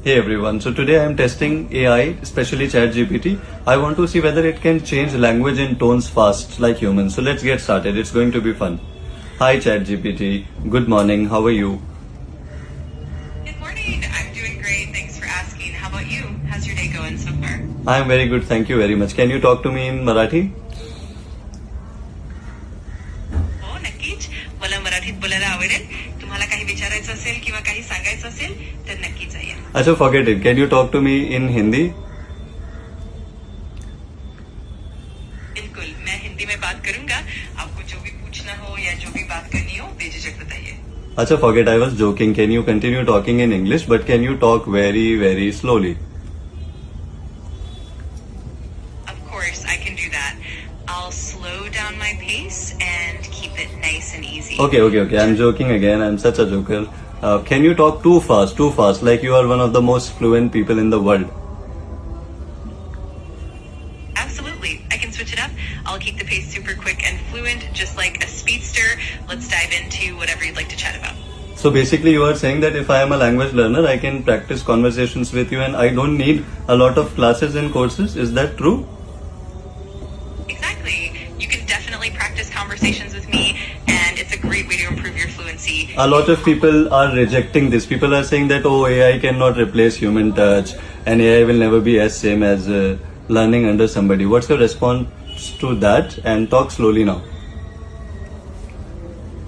Hey everyone, so today I am testing AI, especially ChatGPT. I want to see whether it can change language and tones fast like humans. So let's get started. It's going to be fun. Hi ChatGPT, good morning, how are you? Good morning. I'm doing great. Thanks for asking. How about you? How's your day going so far? I am very good, thank you very much. Can you talk to me in Marathi? हो नक्कीच. मला मराठीत बोलायला आवडेल. तुम्हाला काही विचारायचं असेल किंवा काही सांगायचं असेल तर नक्कीच या. Acha, forget it. Can you talk to me in Hindi? बिल्कुल. मैं हिंदी में बात करूंगा. आपको जो भी पूछना हो या जो भी बात करनी हो बेझिझक बताइए. Acha, forget, I was joking. Can you continue talking in English, but can you talk very, very slowly? Of course, I can do that. I'll slow down my pace and keep it nice and easy. Okay. I'm joking again. I'm such a joker. Can you talk too fast, like you are one of the most fluent people in the world? Absolutely. I can switch it up. I'll keep the pace super quick and fluent, just like a speedster. Let's dive into whatever you'd like to chat about. So basically you are saying that if I am a language learner, I can practice conversations with you and I don't need a lot of classes and courses. Is that true? Exactly. You can definitely practice conversations with me, and it's a great way to improve your fluency. A lot of people are rejecting this. People are saying that, oh, AI cannot replace human touch and AI will never be as same as learning under somebody. What's your response to that? And talk slowly now.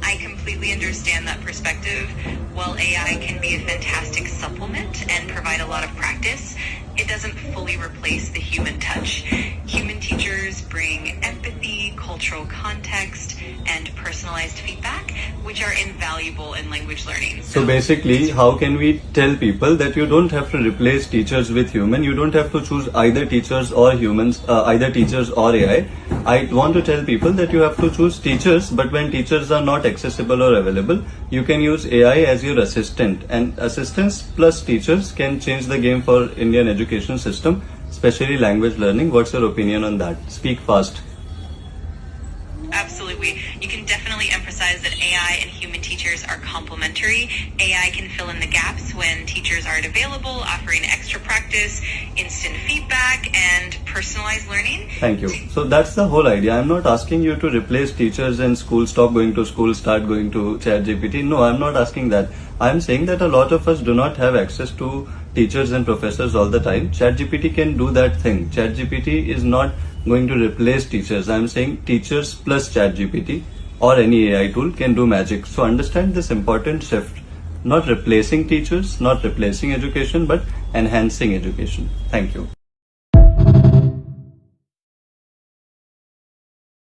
I completely understand that perspective. While AI can be a fantastic supplement and provide a lot of practice, it doesn't fully replace the human touch. Human teachers bring empathy, cultural context, and personalized feedback, which are invaluable in language learning. So basically, how can we tell people that you don't have to replace teachers with human? You don't have to choose either teachers or humans, either teachers or AI. I want to tell people that you have to choose teachers, but when teachers are not accessible or available, you can use AI as your assistant. And assistants plus teachers can change the game for Indian education system, especially language learning. What's your opinion on that? Speak fast. Absolutely. You can definitely emphasize that AI and human teachers are complementary. AI can fill in the gaps when teachers aren't available, offering extra practice, instant feedback, and personalized learning. Thank you. So that's the whole idea. I'm not asking you to replace teachers and school, stop going to school, start going to ChatGPT. No, I'm not asking that. I'm saying that a lot of us do not have access to teachers and professors all the time. ChatGPT can do that thing. ChatGPT is not going to replace teachers. I'm saying teachers plus ChatGPT or any AI tool can do magic. So understand this important shift. Not replacing teachers, not replacing education, but enhancing education. Thank you.